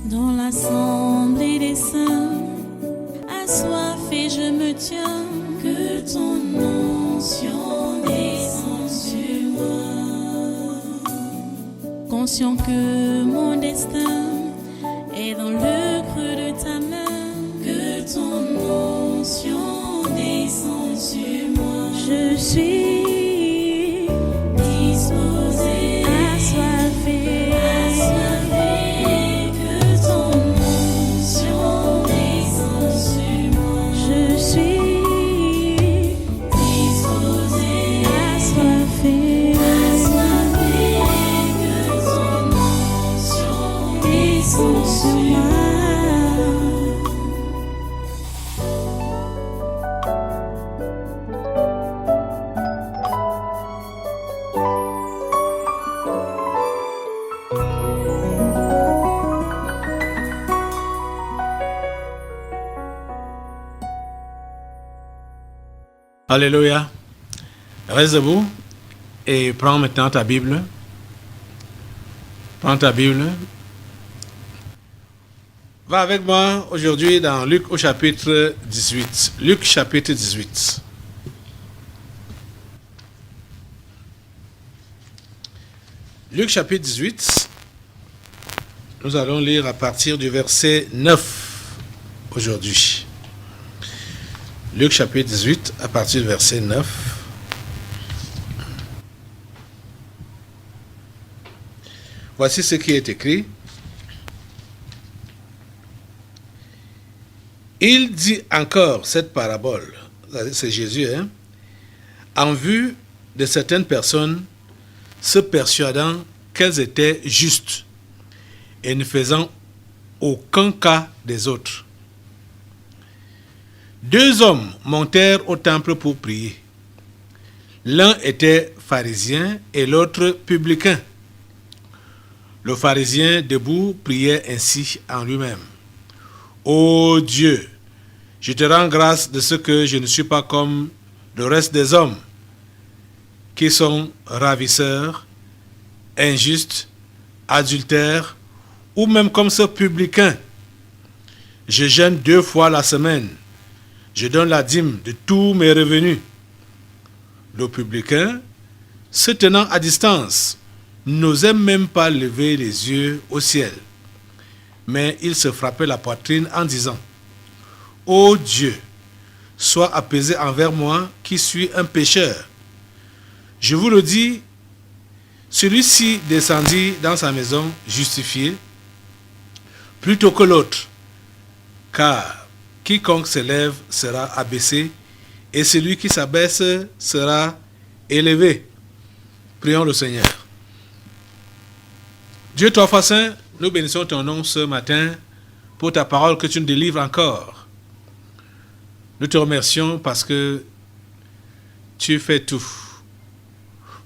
Dans l'assemblée des saints, assoiffé je me tiens, que ton onction descende sur moi. Conscient que mon destin est dans le creux de ta main, que ton onction descende sur moi. Je suis disposé, assoiffé, que ton onction descende sur moi. Je suis disposé, assoiffé, que ton onction descende sur moi. Alléluia. Reste debout et prends maintenant ta Bible. Prends ta Bible. Va avec moi aujourd'hui dans Luc au chapitre 18. Luc chapitre 18. Luc chapitre 18. Nous allons lire à partir du verset 9 aujourd'hui. Luc chapitre 18, à partir du verset 9. Voici ce qui est écrit. Il dit encore cette parabole, c'est Jésus, en vue de certaines personnes se persuadant qu'elles étaient justes et ne faisant aucun cas des autres. Deux hommes montèrent au temple pour prier. L'un était pharisien et l'autre publicain. Le pharisien debout priait ainsi en lui-même. Ô Dieu, je te rends grâce de ce que je ne suis pas comme le reste des hommes, qui sont ravisseurs, injustes, adultères, ou même comme ce publicain. Je jeûne 2 fois la semaine. Je donne la dîme de tous mes revenus. Le publicain, se tenant à distance, n'osait même pas lever les yeux au ciel. Mais il se frappait la poitrine en disant, « Ô Dieu, sois apaisé envers moi qui suis un pécheur. » Je vous le dis, celui-ci descendit dans sa maison justifié plutôt que l'autre, car quiconque s'élève sera abaissé, et celui qui s'abaisse sera élevé. Prions le Seigneur. Dieu Trois-Fois Saint, nous bénissons ton nom ce matin pour ta parole que tu nous délivres encore. Nous te remercions parce que tu fais tout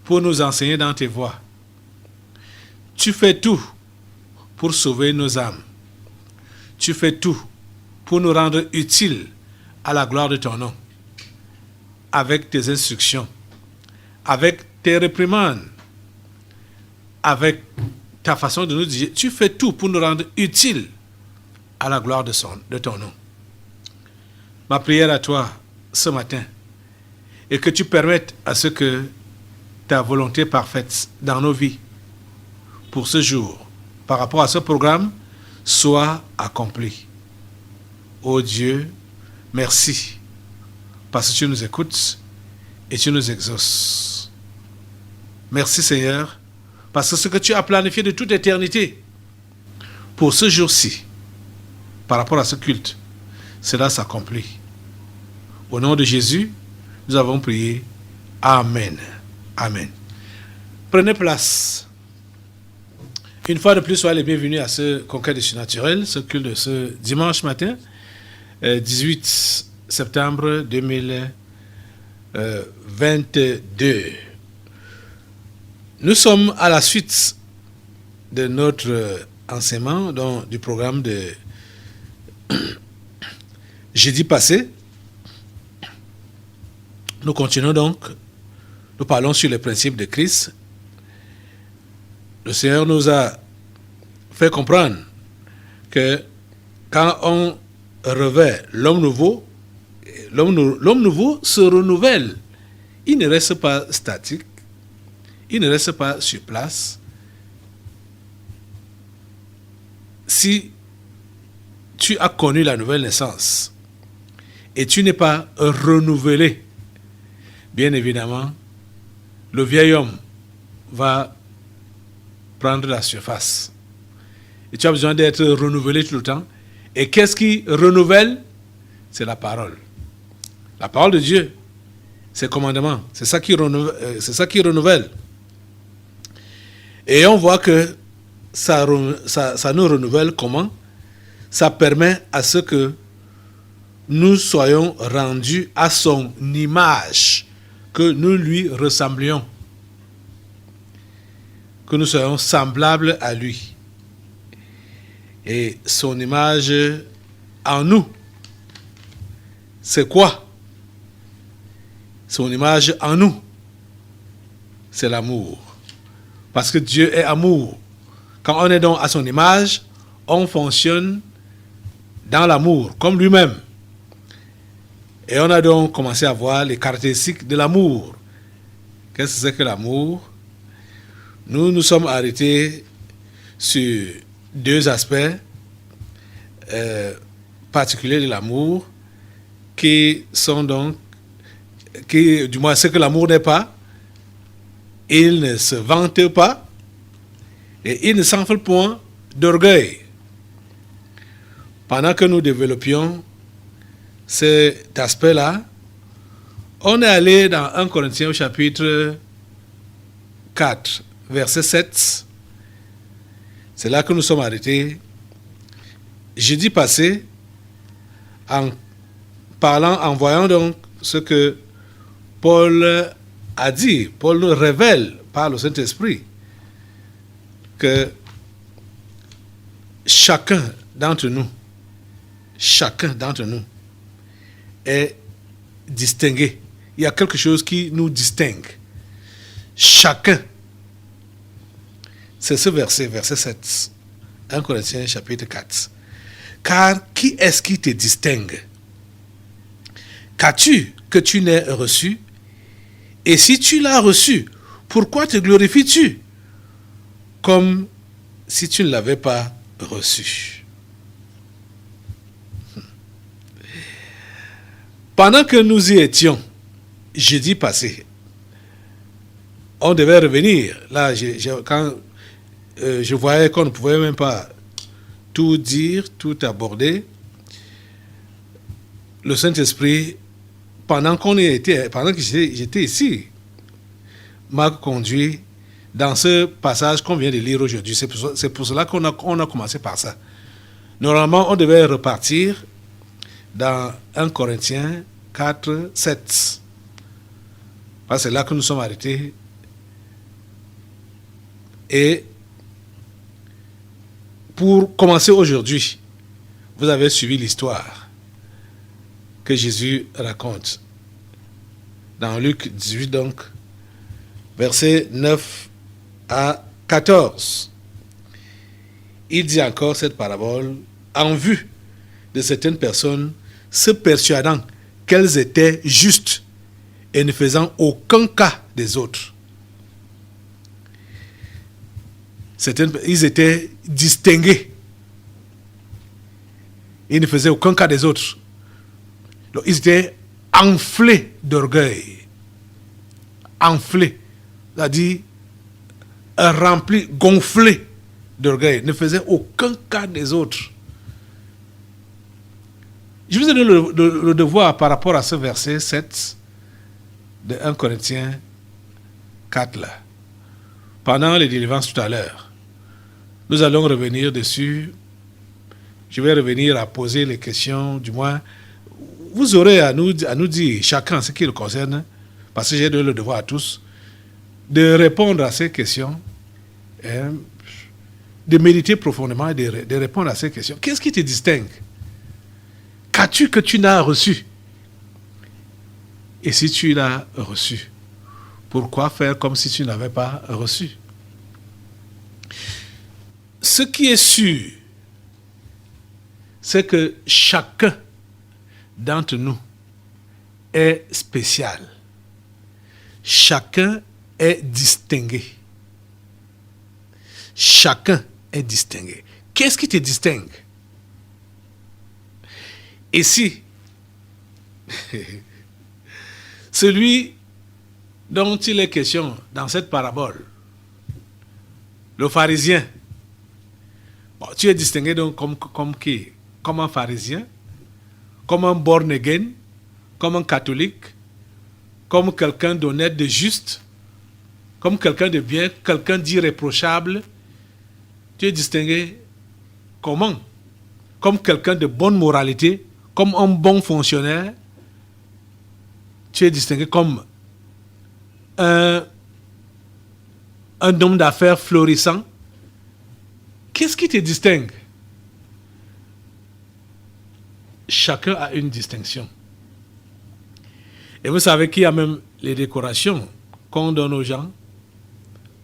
pour nous enseigner dans tes voies. Tu fais tout pour sauver nos âmes. Tu fais tout pour nous rendre utiles à la gloire de ton nom, avec tes instructions, avec tes réprimandes, avec ta façon de nous dire. Tu fais tout pour nous rendre utiles à la gloire de ton nom. Ma prière à toi ce matin est que tu permettes à ce que ta volonté parfaite dans nos vies, pour ce jour, par rapport à ce programme, soit accomplie. Ô Dieu, merci, parce que tu nous écoutes et tu nous exauces. Merci Seigneur, parce que ce que tu as planifié de toute éternité pour ce jour-ci, par rapport à ce culte, cela s'accomplit. Au nom de Jésus, nous avons prié. Amen. Amen. Prenez place. Une fois de plus, soyez les bienvenus à ce conquête du surnaturel, ce culte de ce dimanche matin, 18 septembre 2022. Nous sommes à la suite de notre enseignement du programme de jeudi passé. Nous continuons donc, nous parlons sur les principes de Christ. Le Seigneur nous a fait comprendre que quand on revêt l'homme nouveau, l'homme nouveau se renouvelle. Il ne reste pas statique, il ne reste pas sur place. Si tu as connu la nouvelle naissance et tu n'es pas renouvelé, bien évidemment, le vieil homme va prendre la surface. Et tu as besoin d'être renouvelé tout le temps. Et qu'est-ce qui renouvelle? C'est la parole. La parole de Dieu, ses commandements, c'est ça qui renouvelle. Et on voit que ça nous renouvelle comment? Ça permet à ce que nous soyons rendus à son image, que nous lui ressemblions, que nous soyons semblables à lui. Et son image en nous, c'est quoi? Son image en nous, c'est l'amour. Parce que Dieu est amour. Quand on est donc à son image, on fonctionne dans l'amour, comme lui-même. Et on a donc commencé à voir les caractéristiques de l'amour. Qu'est-ce que c'est que l'amour? Nous nous sommes arrêtés sur deux aspects particuliers de l'amour, qui sont donc, du moins ce que l'amour n'est pas. Il ne se vante pas et il ne s'enfle point d'orgueil. Pendant que nous développions cet aspect-là, on est allé dans 1 Corinthiens au chapitre 4, verset 7. C'est là que nous sommes arrêtés. Jeudi passé, en voyant donc ce que Paul a dit, Paul nous révèle par le Saint-Esprit que chacun d'entre nous est distingué. Il y a quelque chose qui nous distingue. Chacun. C'est ce verset 7. 1 Corinthiens chapitre 4. Car qui est-ce qui te distingue? Qu'as-tu que tu n'aies reçu? Et si tu l'as reçu, pourquoi te glorifies-tu comme si tu ne l'avais pas reçu? Pendant que nous y étions, jeudi passé, on devait revenir. Là, quand je voyais qu'on ne pouvait même pas tout dire, tout aborder, le Saint-Esprit, pendant que j'étais ici, m'a conduit dans ce passage qu'on vient de lire aujourd'hui. C'est pour cela qu'on a commencé par ça. Normalement, on devait repartir dans 1 Corinthiens 4, 7. Parce que c'est là que nous sommes arrêtés. Et pour commencer aujourd'hui, vous avez suivi l'histoire que Jésus raconte dans Luc 18, donc, versets 9 à 14. Il dit encore cette parabole en vue de certaines personnes se persuadant qu'elles étaient justes et ne faisant aucun cas des autres. Ils étaient distingués. Ils ne faisaient aucun cas des autres. Donc, ils étaient enflés d'orgueil. Enflés. C'est-à-dire remplis, gonflés d'orgueil. Ne faisaient aucun cas des autres. Je vous ai donné le devoir par rapport à ce verset 7 de 1 Corinthiens 4 là. Pendant les délivrances tout à l'heure. Nous allons revenir dessus. Je vais revenir à poser les questions, du moins. Vous aurez à nous dire, chacun ce qui le concerne, parce que j'ai donné le devoir à tous, de répondre à ces questions, de méditer profondément et de répondre à ces questions. Qu'est-ce qui te distingue? Qu'as-tu que tu n'as reçu? Et si tu l'as reçu, pourquoi faire comme si tu n'avais pas reçu? Ce qui est sûr c'est que chacun d'entre nous est spécial. Chacun est distingué. Chacun est distingué. Qu'est-ce qui te distingue? Et si celui dont il est question dans cette parabole, le pharisien, bon, tu es distingué donc comme qui? Comme un pharisien, comme un born again, comme un catholique, comme quelqu'un d'honnête, de juste, comme quelqu'un de bien, quelqu'un d'irréprochable. Tu es distingué comment? Comme quelqu'un de bonne moralité, comme un bon fonctionnaire. Tu es distingué comme un homme d'affaires florissant. Qu'est-ce qui te distingue? Chacun a une distinction. Et vous savez qu'il y a même les décorations qu'on donne aux gens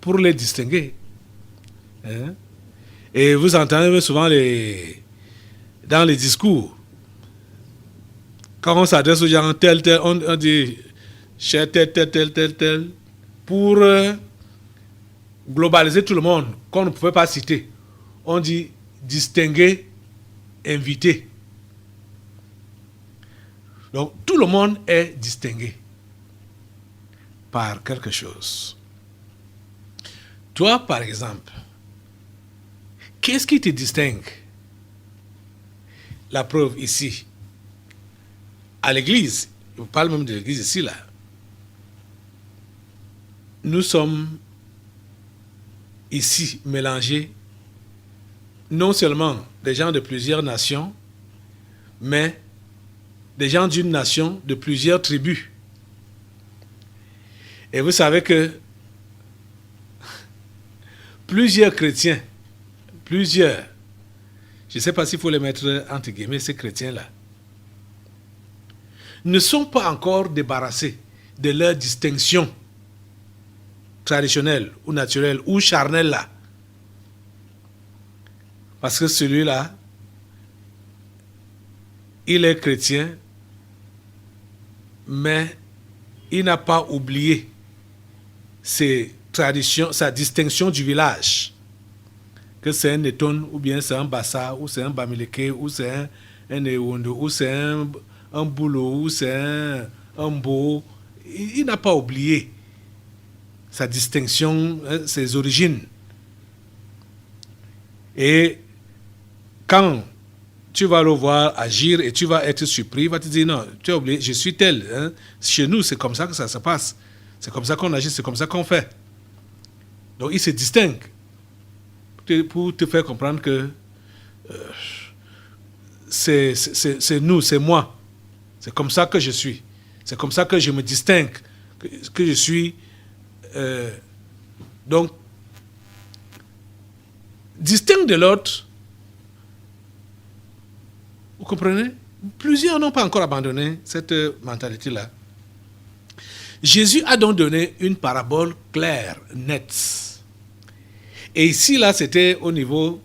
pour les distinguer. Hein? Et vous entendez souvent dans les discours, quand on s'adresse aux gens, tel, on dit cher tel, pour globaliser tout le monde, qu'on ne pouvait pas citer. On dit distingué, invité. Donc tout le monde est distingué par quelque chose. Toi, par exemple, qu'est-ce qui te distingue? La preuve ici, à l'église, je parle même de l'église ici, là. Nous sommes ici mélangés, non seulement des gens de plusieurs nations, mais des gens d'une nation, de plusieurs tribus. Et vous savez que plusieurs chrétiens, je ne sais pas s'il faut les mettre entre guillemets, ces chrétiens-là, ne sont pas encore débarrassés de leur distinction traditionnelle ou naturelle ou charnelle là. Parce que celui-là, il est chrétien, mais il n'a pas oublié ses traditions, sa distinction du village. Que c'est un Neton, ou bien c'est un Bassa, ou c'est un Bamileke, ou c'est un Ewondo, ou c'est un Boulot, ou c'est un Mbo. Il n'a pas oublié sa distinction, ses origines. Et quand tu vas le voir agir et tu vas être surpris, il va te dire non, tu as oublié, je suis tel. Hein. Chez nous, c'est comme ça que ça se passe. C'est comme ça qu'on agit, c'est comme ça qu'on fait. Donc il se distingue pour te faire comprendre que c'est nous, c'est moi. C'est comme ça que je suis. C'est comme ça que je me distingue, que je suis. Donc, distinct de l'autre. Vous comprenez? Plusieurs n'ont pas encore abandonné cette mentalité-là. Jésus a donc donné une parabole claire, nette. Et ici, là, c'était au niveau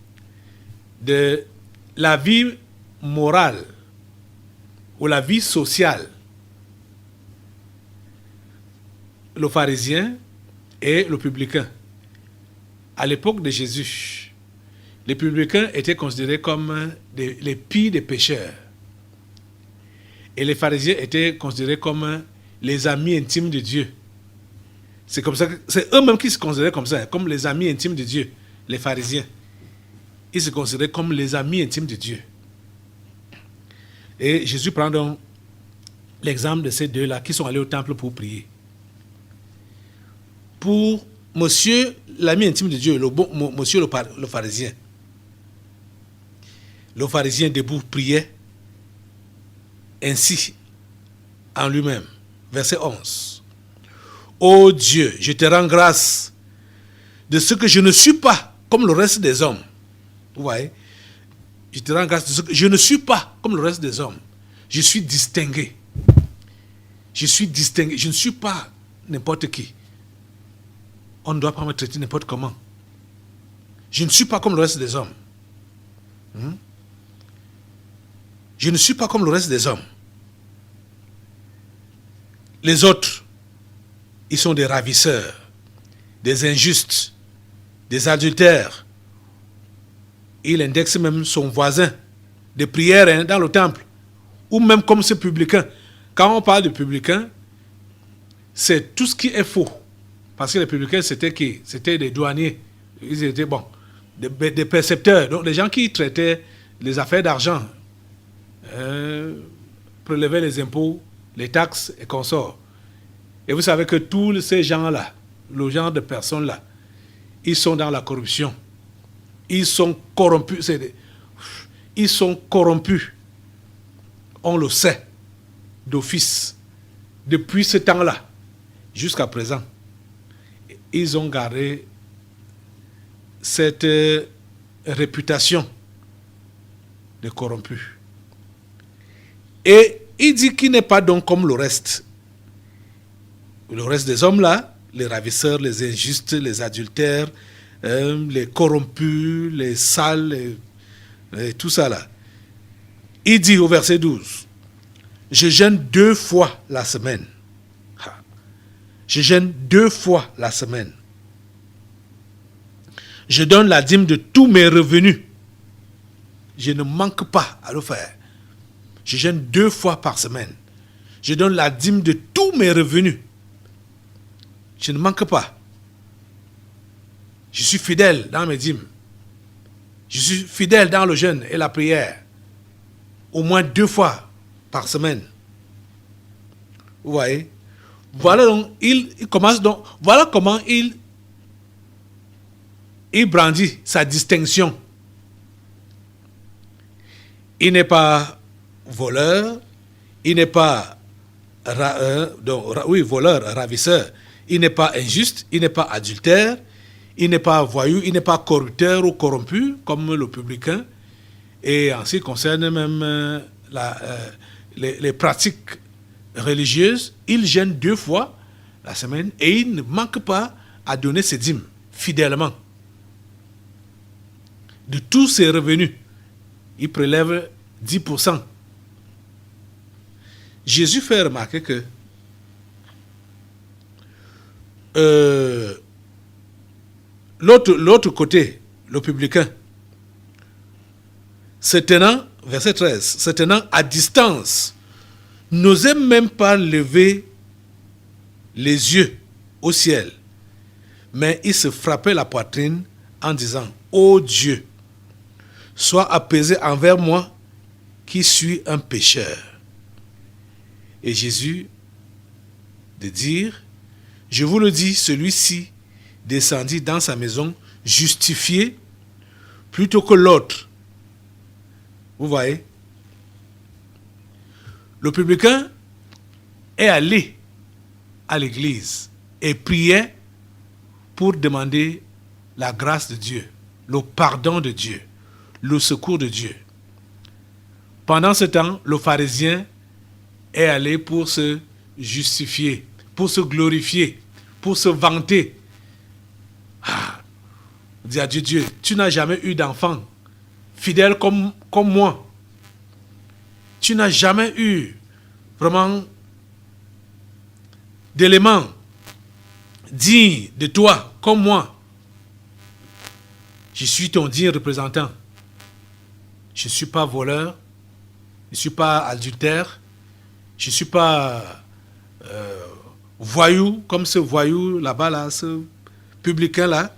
de la vie morale ou la vie sociale. Le pharisien et le publicain. À l'époque de Jésus, les publicains étaient considérés comme les pires des pécheurs. Et les pharisiens étaient considérés comme les amis intimes de Dieu. C'est comme ça que, c'est eux-mêmes qui se considéraient comme ça, comme les amis intimes de Dieu, les pharisiens. Ils se considéraient comme les amis intimes de Dieu. Et Jésus prend donc l'exemple de ces deux-là qui sont allés au temple pour prier. Pour monsieur, l'ami intime de Dieu, monsieur le pharisien. Le pharisien debout priait ainsi en lui-même. Verset 11. Ô Dieu, je te rends grâce de ce que je ne suis pas comme le reste des hommes. Vous voyez? Je te rends grâce de ce que je ne suis pas comme le reste des hommes. Je suis distingué. Je suis distingué. Je ne suis pas n'importe qui. On ne doit pas me traiter n'importe comment. Je ne suis pas comme le reste des hommes. Je ne suis pas comme le reste des hommes. Les autres, ils sont des ravisseurs, des injustes, des adultères. Il indexe même son voisin de prière dans le temple, ou même comme ce publicain. Quand on parle de publicain, c'est tout ce qui est faux. Parce que les publicains, c'était qui? C'était des douaniers. Ils étaient, des percepteurs. Donc, les gens qui traitaient les affaires d'argent, prélevaient les impôts, les taxes et consorts. Et vous savez que tous ces gens-là, le genre de personnes-là, ils sont dans la corruption. Ils sont corrompus. Ils sont corrompus. On le sait, d'office. Depuis ce temps-là, jusqu'à présent, ils ont gardé cette réputation de corrompus. Et il dit qu'il n'est pas donc comme le reste. Le reste des hommes là, les ravisseurs, les injustes, les adultères, les corrompus, les sales, et tout ça là. Il dit au verset 12, je jeûne 2 fois la semaine. Je jeûne 2 fois la semaine. Je donne la dîme de tous mes revenus. Je ne manque pas à le faire. Je jeûne 2 fois par semaine. Je donne la dîme de tous mes revenus. Je ne manque pas. Je suis fidèle dans mes dîmes. Je suis fidèle dans le jeûne et la prière. Au moins 2 fois par semaine. Vous voyez? Voilà donc, il commence donc, voilà comment il brandit sa distinction. Il n'est pas voleur, il n'est pas voleur, ravisseur, il n'est pas injuste, il n'est pas adultère, il n'est pas voyou, il n'est pas corrupteur ou corrompu comme le publicain. Et en ce qui concerne même les pratiques religieuses, il jeûne 2 fois la semaine et il ne manque pas à donner ses dîmes fidèlement. De tous ses revenus, il prélève 10%. Jésus fait remarquer que l'autre côté, le publicain, se tenant, verset 13, se tenant à distance, n'osait même pas lever les yeux au ciel, mais il se frappait la poitrine en disant, ô Dieu, sois apaisé envers moi qui suis un pécheur. Et Jésus de dire, je vous le dis, celui-ci descendit dans sa maison justifié plutôt que l'autre. Vous voyez? Le publicain est allé à l'église et priait pour demander la grâce de Dieu, le pardon de Dieu, le secours de Dieu. Pendant ce temps, le pharisien est allé pour se justifier, pour se glorifier, pour se vanter. Dit à Dieu, Dieu, tu n'as jamais eu d'enfant fidèle comme moi. Tu n'as jamais eu vraiment d'éléments dignes de toi comme moi. Je suis ton digne représentant. Je ne suis pas voleur, je ne suis pas adultère, je ne suis pas voyou, comme ce voyou là-bas, là, ce publicain là.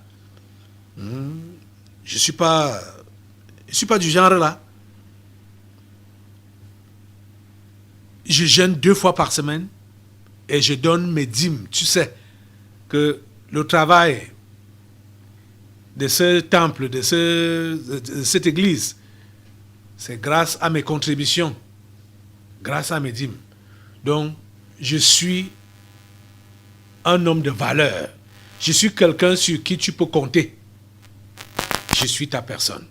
Je ne suis pas du genre là. Je jeûne 2 fois par semaine et je donne mes dîmes. Tu sais que le travail de ce temple, de cette église, c'est grâce à mes contributions, grâce à mes dîmes. Donc, je suis un homme de valeur. Je suis quelqu'un sur qui tu peux compter. Je suis ta personne.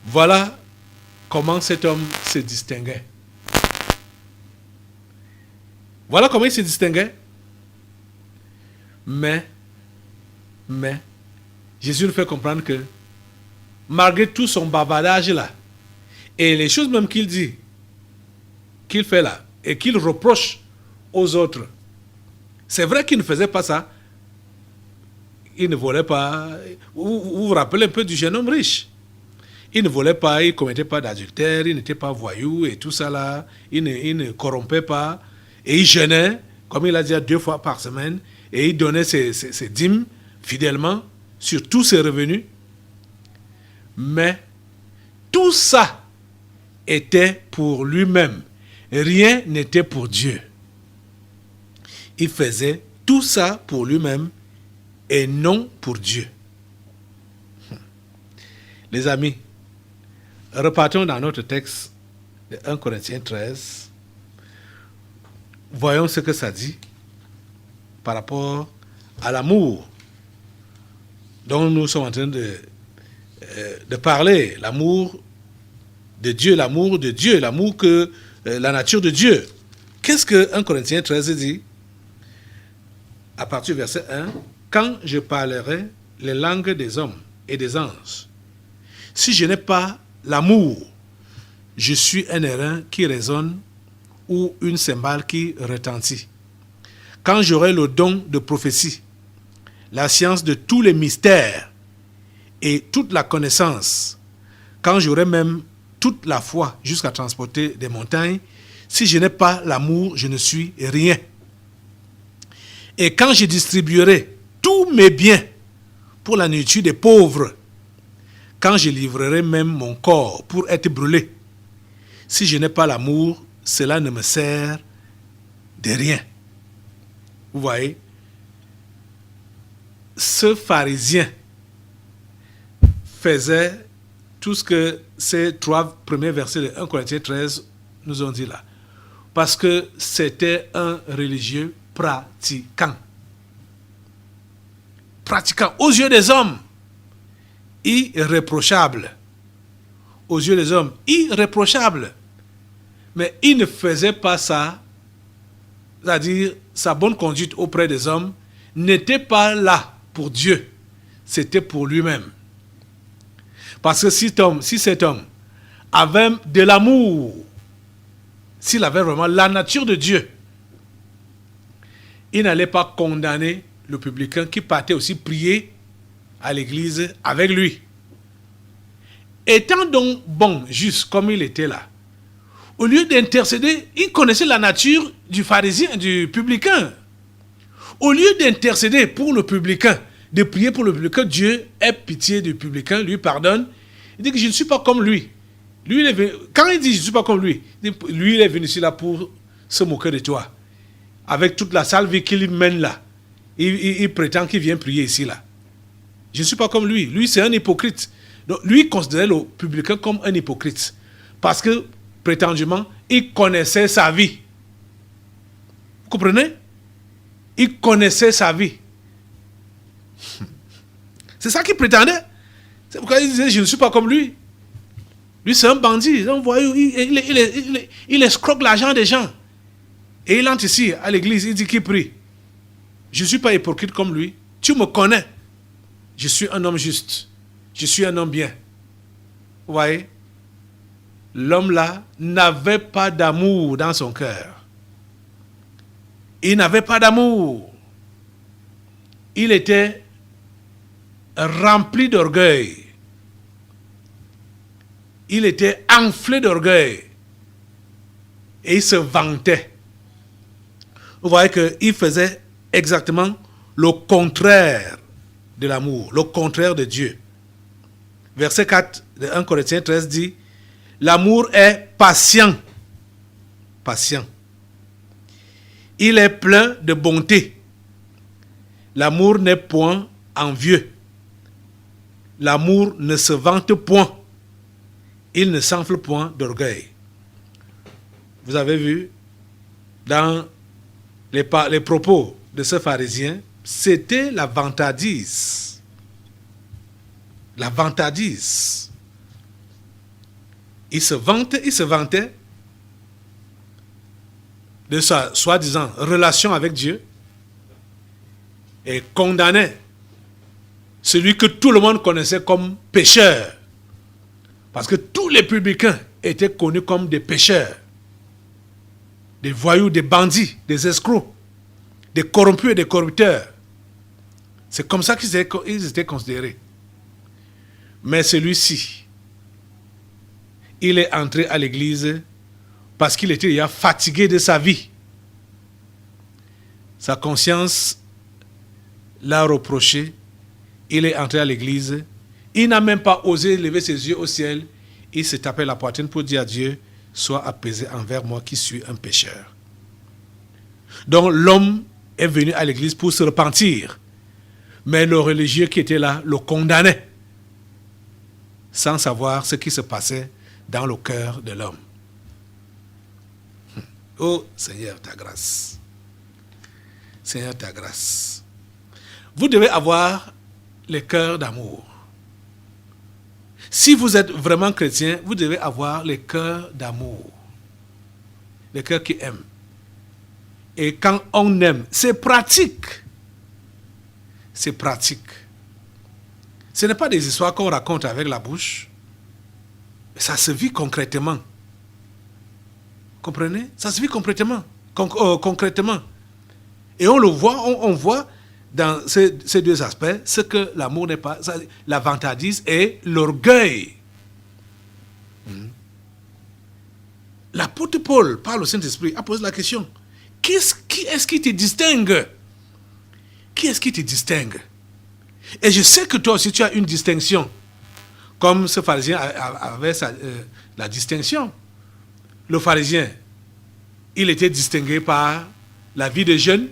Voilà comment cet homme se distinguait. Voilà comment il se distinguait. Mais, Jésus nous fait comprendre que, malgré tout son bavardage là, Et les choses même qu'il dit, qu'il fait là, et qu'il reproche aux autres, c'est vrai qu'il ne faisait pas ça. Il ne volait pas. Vous vous rappelez un peu du jeune homme riche. Il ne volait pas, il ne commettait pas d'adultère, il n'était pas voyou et tout ça là. Il ne corrompait pas. Et il jeûnait, comme il a dit, 2 fois par semaine. Et il donnait ses dîmes fidèlement sur tous ses revenus. Mais tout ça était pour lui-même. Rien n'était pour Dieu. Il faisait tout ça pour lui-même et non pour Dieu. Les amis, repartons dans notre texte de 1 Corinthiens 13. Voyons ce que ça dit par rapport à l'amour dont nous sommes en train de parler. L'amour de Dieu, l'amour que la nature de Dieu. Qu'est-ce que 1 Corinthiens 13 dit? À partir du verset 1, « Quand je parlerai les langues des hommes et des anges, si je n'ai pas l'amour, je suis un airain qui résonne ou une cymbale qui retentit. Quand j'aurai le don de prophétie, la science de tous les mystères et toute la connaissance, quand j'aurai même toute la foi jusqu'à transporter des montagnes, si je n'ai pas l'amour, je ne suis rien. Et quand je distribuerai tous mes biens pour la nourriture des pauvres, quand je livrerai même mon corps pour être brûlé, si je n'ai pas l'amour, cela ne me sert de rien. » Vous voyez, ce pharisien faisait tout ce que ces 3 premiers versets de 1 Corinthiens 13 nous ont dit là. Parce que c'était un religieux pratiquant. Pratiquant aux yeux des hommes, irréprochable. Aux yeux des hommes, irréprochable. Mais il ne faisait pas ça, c'est-à-dire sa bonne conduite auprès des hommes n'était pas là pour Dieu, c'était pour lui-même. Parce que si cet homme avait de l'amour, s'il avait vraiment la nature de Dieu, il n'allait pas condamner le publicain qui partait aussi prier à l'église avec lui. Étant donc bon, juste comme il était là, au lieu d'intercéder, il connaissait la nature du pharisien, du publicain. Au lieu d'intercéder pour le publicain, de prier pour le publicain, Dieu ait pitié du publicain, lui pardonne. Il dit que je ne suis pas comme lui. Quand il dit je ne suis pas comme lui, lui il est venu ici là pour se moquer de toi. Avec toute la sale vie qu'il mène là, il prétend qu'il vient prier ici là. Je ne suis pas comme lui. Lui c'est un hypocrite. Donc lui il considérait le publicain comme un hypocrite. Parce que prétendument, il connaissait sa vie. Vous comprenez? Il connaissait sa vie. C'est ça qu'il prétendait. C'est pourquoi il disait, je ne suis pas comme lui. Lui, c'est un bandit. Donc, voyez, il escroque l'argent des gens. Et il entre ici, à l'église, il dit qu'il prie. Je ne suis pas hypocrite comme lui. Tu me connais. Je suis un homme juste. Je suis un homme bien. Vous voyez? L'homme-là n'avait pas d'amour dans son cœur. Il n'avait pas d'amour. Il était rempli d'orgueil. Il était enflé d'orgueil. Et il se vantait. Vous voyez qu'il faisait exactement le contraire de l'amour, le contraire de Dieu. Verset 4 de 1 Corinthiens 13 dit, l'amour est patient. Patient. Il est plein de bonté. L'amour n'est point envieux. L'amour ne se vante point. Il ne s'enfle point d'orgueil. Vous avez vu, dans les propos de ce pharisien, c'était la vantardise. La vantardise. Il se vantait de sa soi-disant relation avec Dieu et condamnait celui que tout le monde connaissait comme pécheur. Parce que tous les publicains étaient connus comme des pécheurs, des voyous, des bandits, des escrocs, des corrompus et des corrupteurs. C'est comme ça qu'ils étaient considérés. Mais celui-ci, il est entré à l'église parce qu'il était déjà fatigué de sa vie. Sa conscience l'a reproché. Il est entré à l'église. Il n'a même pas osé lever ses yeux au ciel. Il s'est tapé la poitrine pour dire à Dieu, sois apaisé envers moi qui suis un pécheur. Donc l'homme est venu à l'église pour se repentir. Mais le religieux qui était là le condamnait, sans savoir ce qui se passait dans le cœur de l'homme. Oh Seigneur, ta grâce. Seigneur, ta grâce. Vous devez avoir le cœur d'amour. Si vous êtes vraiment chrétien, vous devez avoir le cœur d'amour. Le cœur qui aime. Et quand on aime, c'est pratique. C'est pratique. Ce n'est pas des histoires qu'on raconte avec la bouche. Ça se vit concrètement. Comprenez? Ça se vit concrètement. Concrètement. Et on le voit, on voit dans ces deux aspects ce que l'amour n'est pas, la vantardise et l'orgueil. L'apôtre Paul, par le Saint-Esprit, a posé la question. Qui est-ce qui te distingue? Qui est-ce qui te distingue? Et je sais que toi aussi tu as une distinction. Comme ce pharisien avait la distinction. Le pharisien, il était distingué par la vie de jeûne.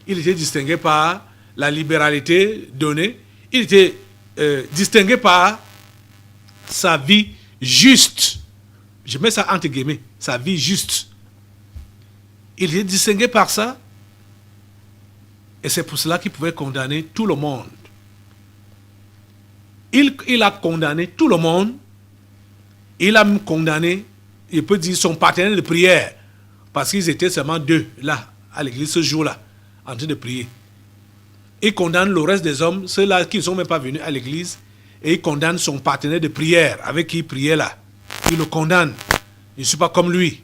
Il était distingué par la libéralité donnée. Il était distingué par sa vie juste. Je mets ça entre guillemets. Sa vie juste. Il était distingué par ça. Et c'est pour cela qu'il pouvait condamner tout le monde. Il a condamné tout le monde. Il a même condamné, il peut dire, son partenaire de prière. Parce qu'ils étaient seulement deux, là, à l'église, ce jour-là, en train de prier. Il condamne le reste des hommes, ceux-là qui ne sont même pas venus à l'église, et il condamne son partenaire de prière, avec qui il priait là. Il le condamne. Je ne suis pas comme lui.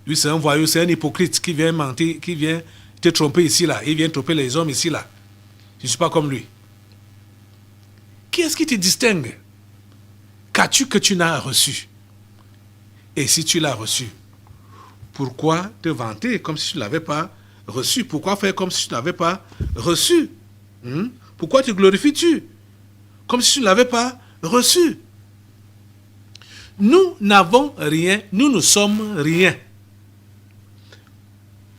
Lui, c'est un voyou, c'est un hypocrite qui vient mentir, qui vient te tromper ici, là. Il vient tromper les hommes ici, là. Je ne suis pas comme lui. Qui est-ce qui te distingue? Qu'as-tu que tu n'as reçu? Et si tu l'as reçu, pourquoi te vanter comme si tu ne l'avais pas reçu? Pourquoi faire comme si tu n'avais pas reçu? Pourquoi te glorifies-tu comme si tu ne l'avais pas reçu? Nous n'avons rien, nous ne sommes rien.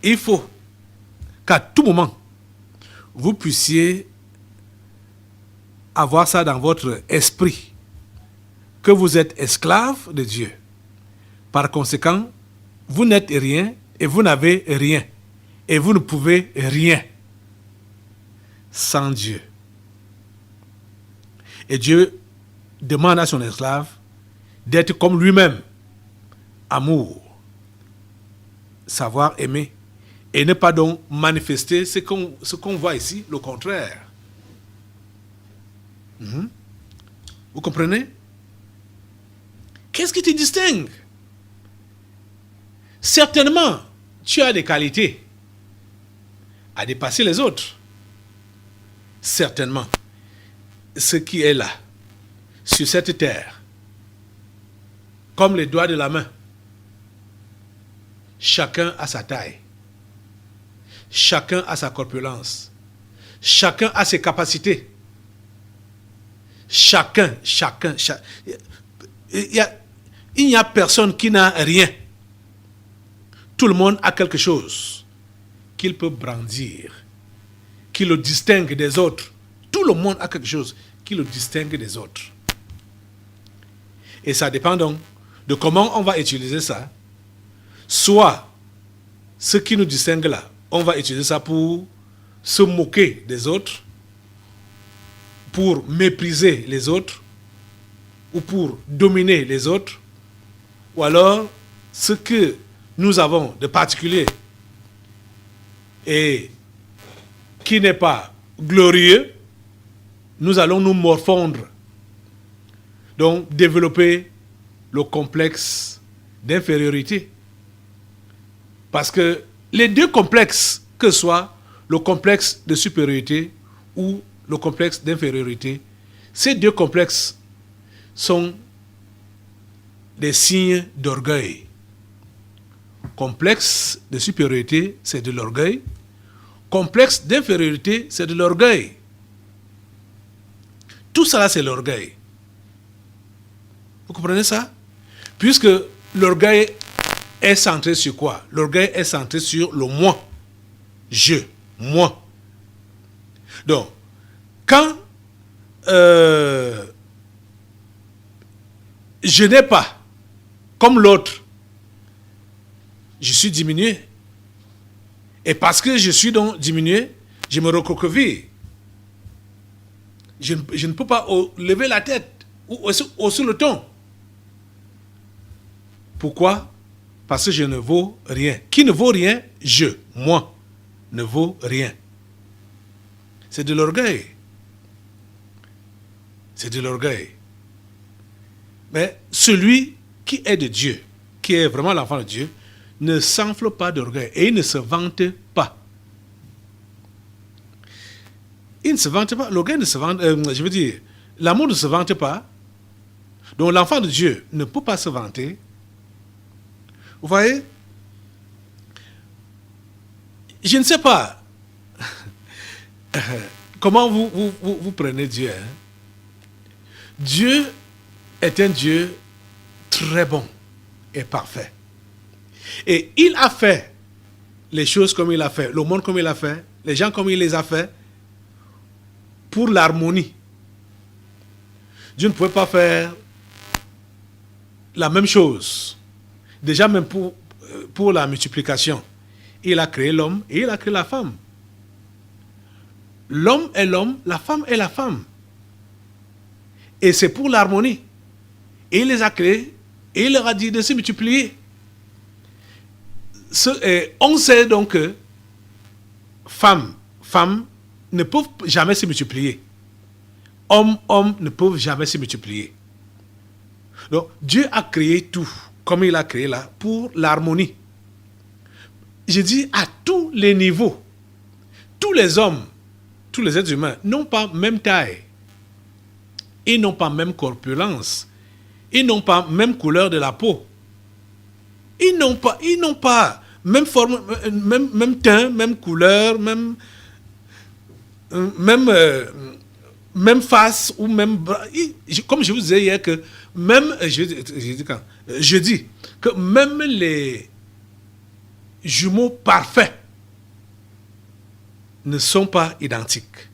Il faut qu'à tout moment, vous puissiez avoir ça dans votre esprit, que vous êtes esclave de Dieu. Par conséquent, vous n'êtes rien et vous n'avez rien. Et vous ne pouvez rien sans Dieu. Et Dieu demande à son esclave d'être comme lui-même. Amour, savoir aimer, et ne pas donc manifester ce qu'on voit ici, le contraire. Vous comprenez? Qu'est-ce qui te distingue? Certainement, tu as des qualités à dépasser les autres. Certainement. Ce qui est là, sur cette terre, comme les doigts de la main, chacun a sa taille. Chacun a sa corpulence. Chacun a ses capacités. Chacun. Il n'y a personne qui n'a rien. Tout le monde a quelque chose qu'il peut brandir, qui le distingue des autres. Tout le monde a quelque chose qui le distingue des autres. Et ça dépend donc de comment on va utiliser ça. Soit ce qui nous distingue là, on va utiliser ça pour se moquer des autres, pour mépriser les autres, ou pour dominer les autres, ou alors ce que nous avons de particulier et qui n'est pas glorieux, nous allons nous morfondre. Donc développer le complexe d'infériorité. Parce que les deux complexes, que ce soit le complexe de supériorité ou le complexe d'infériorité, ces deux complexes sont des signes d'orgueil. Complexe de supériorité, c'est de l'orgueil. Complexe d'infériorité, c'est de l'orgueil. Tout cela, c'est l'orgueil. Vous comprenez ça? Puisque l'orgueil est centré sur quoi? L'orgueil est centré sur le moi. Je, moi. Donc, quand je n'ai pas, comme l'autre, je suis diminué. Et parce que je suis donc diminué, je me recroqueville. Je ne peux pas lever la tête ou hausser le ton. Pourquoi? Parce que je ne vaux rien. Qui ne vaut rien? Moi, ne vaut rien. C'est de l'orgueil. C'est de l'orgueil. Mais celui qui est de Dieu, qui est vraiment l'enfant de Dieu, ne s'enfle pas d'orgueil et il ne se vante pas. Il ne se vante pas. L'orgueil ne se vante, je veux dire, l'amour ne se vante pas. Donc l'enfant de Dieu ne peut pas se vanter. Vous voyez? Je ne sais pas comment vous prenez Dieu. Hein? Dieu est un Dieu très bon et parfait. Et il a fait les choses comme il a fait, le monde comme il a fait, les gens comme il les a fait, pour l'harmonie. Dieu ne pouvait pas faire la même chose. Déjà même pour la multiplication. Il a créé l'homme et il a créé la femme. L'homme est l'homme, la femme est la femme. Et c'est pour l'harmonie. Et il les a créés et il leur a dit de se multiplier. On sait donc que femmes ne peuvent jamais se multiplier. Hommes ne peuvent jamais se multiplier. Donc Dieu a créé tout, comme il a créé là, pour l'harmonie. Je dis à tous les niveaux. Tous les hommes, tous les êtres humains n'ont pas même taille. Ils n'ont pas même corpulence. Ils n'ont pas même couleur de la peau. Ils n'ont pas même forme, même teint, même couleur, même face ou même bras. Comme je vous disais hier que même, je dis que même les jumeaux parfaits ne sont pas identiques.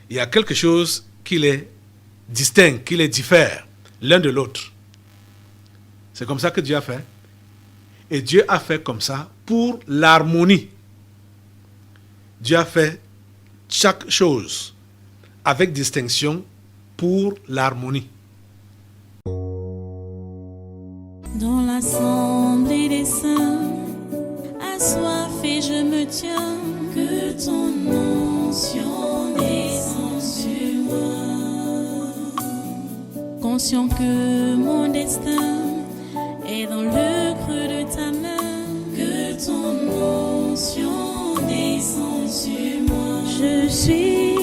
Il y a quelque chose qui les distingue, qui les diffère l'un de l'autre. C'est comme ça que Dieu a fait. Et Dieu a fait comme ça pour l'harmonie. Dieu a fait chaque chose avec distinction pour l'harmonie. Dans l'assemblée des saints, assoiffé je me tiens, que ton onction descende sur moi. Conscient que mon destin est dans le creux de ta main, que ton onction descende sur moi. Je suis